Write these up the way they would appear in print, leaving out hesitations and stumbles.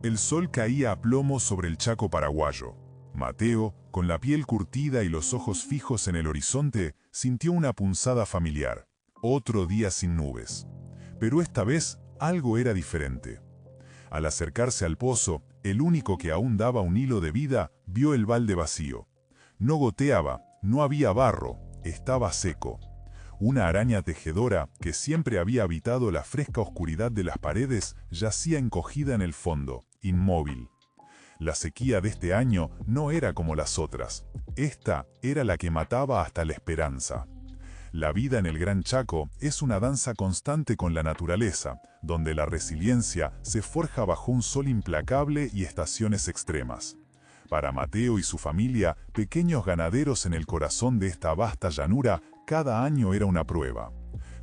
El sol caía a plomo sobre el Chaco paraguayo. Mateo, con la piel curtida y los ojos fijos en el horizonte, sintió una punzada familiar. Otro día sin nubes. Pero esta vez algo era diferente. Al acercarse al pozo, el único que aún daba un hilo de vida, vio el balde vacío. No goteaba, no había barro, estaba seco. Una araña tejedora, que siempre había habitado la fresca oscuridad de las paredes, yacía encogida en el fondo, inmóvil. La sequía de este año no era como las otras. Esta era la que mataba hasta la esperanza. La vida en el Gran Chaco es una danza constante con la naturaleza, donde la resiliencia se forja bajo un sol implacable y estaciones extremas. Para Mateo y su familia, pequeños ganaderos en el corazón de esta vasta llanura, cada año era una prueba.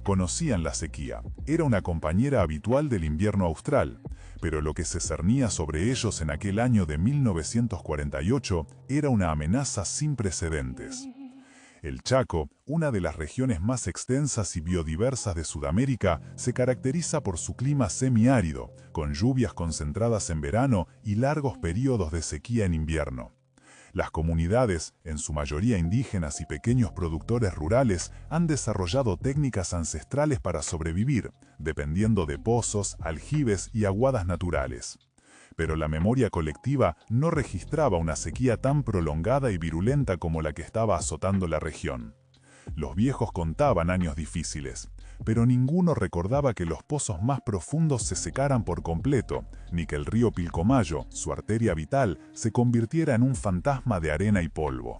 Conocían la sequía, era una compañera habitual del invierno austral, pero lo que se cernía sobre ellos en aquel año de 1948 era una amenaza sin precedentes. El Chaco, una de las regiones más extensas y biodiversas de Sudamérica, se caracteriza por su clima semiárido, con lluvias concentradas en verano y largos periodos de sequía en invierno. Las comunidades, en su mayoría indígenas y pequeños productores rurales, han desarrollado técnicas ancestrales para sobrevivir, dependiendo de pozos, aljibes y aguadas naturales. Pero la memoria colectiva no registraba una sequía tan prolongada y virulenta como la que estaba azotando la región. Los viejos contaban años difíciles, pero ninguno recordaba que los pozos más profundos se secaran por completo, ni que el río Pilcomayo, su arteria vital, se convirtiera en un fantasma de arena y polvo.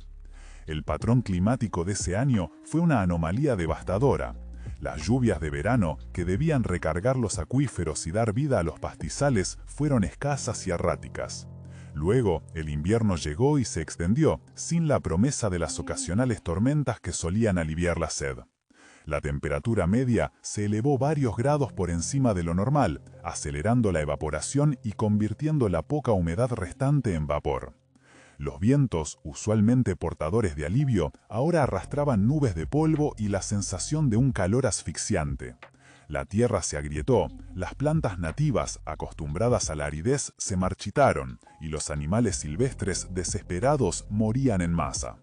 El patrón climático de ese año fue una anomalía devastadora. Las lluvias de verano, que debían recargar los acuíferos y dar vida a los pastizales, fueron escasas y erráticas. Luego, el invierno llegó y se extendió, sin la promesa de las ocasionales tormentas que solían aliviar la sed. La temperatura media se elevó varios grados por encima de lo normal, acelerando la evaporación y convirtiendo la poca humedad restante en vapor. Los vientos, usualmente portadores de alivio, ahora arrastraban nubes de polvo y la sensación de un calor asfixiante. La tierra se agrietó, las plantas nativas, acostumbradas a la aridez, se marchitaron, y los animales silvestres, desesperados, morían en masa.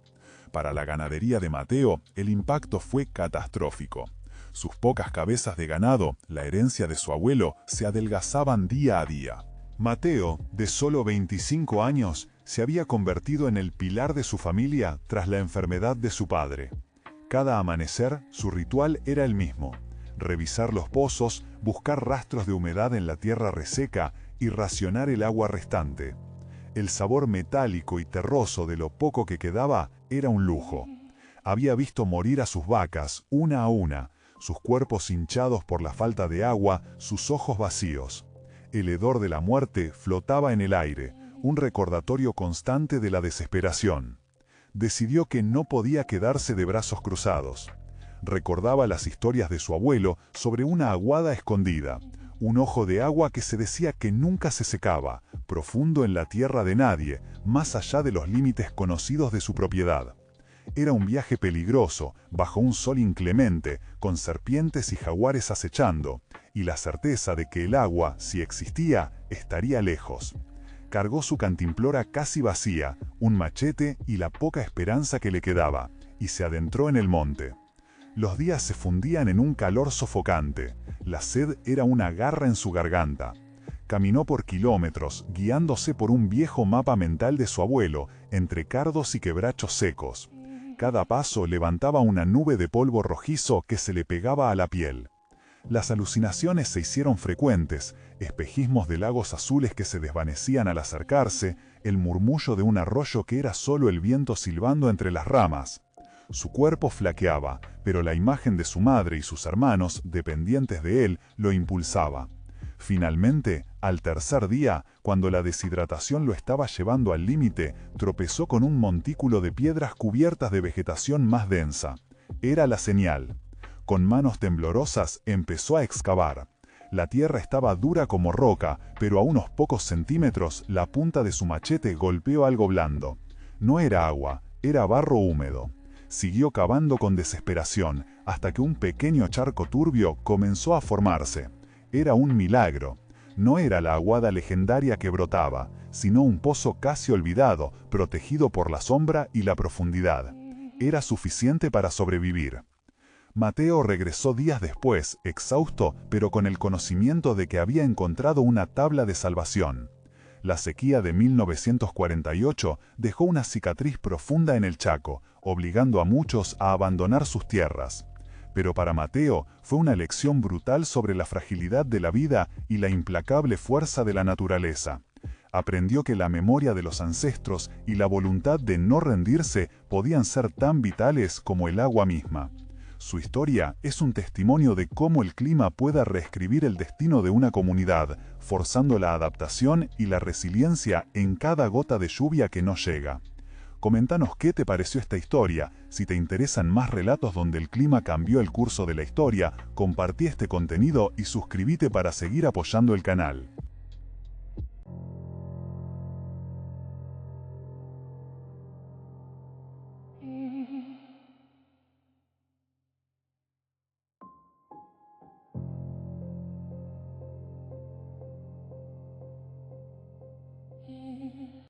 Para la ganadería de Mateo, el impacto fue catastrófico. Sus pocas cabezas de ganado, la herencia de su abuelo, se adelgazaban día a día. Mateo, de solo 25 años, se había convertido en el pilar de su familia tras la enfermedad de su padre. Cada amanecer, su ritual era el mismo: revisar los pozos, buscar rastros de humedad en la tierra reseca y racionar el agua restante. El sabor metálico y terroso de lo poco que quedaba era un lujo. Había visto morir a sus vacas, una a una, sus cuerpos hinchados por la falta de agua, sus ojos vacíos. El hedor de la muerte flotaba en el aire, un recordatorio constante de la desesperación. Decidió que no podía quedarse de brazos cruzados. Recordaba las historias de su abuelo sobre una aguada escondida, un ojo de agua que se decía que nunca se secaba, profundo en la tierra de nadie, más allá de los límites conocidos de su propiedad. Era un viaje peligroso, bajo un sol inclemente, con serpientes y jaguares acechando, y la certeza de que el agua, si existía, estaría lejos. Cargó su cantimplora casi vacía, un machete y la poca esperanza que le quedaba, y se adentró en el monte. Los días se fundían en un calor sofocante. La sed era una garra en su garganta. Caminó por kilómetros, guiándose por un viejo mapa mental de su abuelo, entre cardos y quebrachos secos. Cada paso levantaba una nube de polvo rojizo que se le pegaba a la piel. Las alucinaciones se hicieron frecuentes, espejismos de lagos azules que se desvanecían al acercarse, el murmullo de un arroyo que era solo el viento silbando entre las ramas. Su cuerpo flaqueaba, pero la imagen de su madre y sus hermanos, dependientes de él, lo impulsaba. Finalmente, al tercer día, cuando la deshidratación lo estaba llevando al límite, tropezó con un montículo de piedras cubiertas de vegetación más densa. Era la señal. Con manos temblorosas empezó a excavar. La tierra estaba dura como roca, pero a unos pocos centímetros la punta de su machete golpeó algo blando. No era agua, era barro húmedo. Siguió cavando con desesperación, hasta que un pequeño charco turbio comenzó a formarse. Era un milagro. No era la aguada legendaria que brotaba, sino un pozo casi olvidado, protegido por la sombra y la profundidad. Era suficiente para sobrevivir. Mateo regresó días después, exhausto, pero con el conocimiento de que había encontrado una tabla de salvación. La sequía de 1948 dejó una cicatriz profunda en el Chaco, obligando a muchos a abandonar sus tierras. Pero para Mateo fue una lección brutal sobre la fragilidad de la vida y la implacable fuerza de la naturaleza. Aprendió que la memoria de los ancestros y la voluntad de no rendirse podían ser tan vitales como el agua misma. Su historia es un testimonio de cómo el clima puede reescribir el destino de una comunidad, forzando la adaptación y la resiliencia en cada gota de lluvia que no llega. Coméntanos qué te pareció esta historia. Si te interesan más relatos donde el clima cambió el curso de la historia, compartí este contenido y suscríbete para seguir apoyando el canal.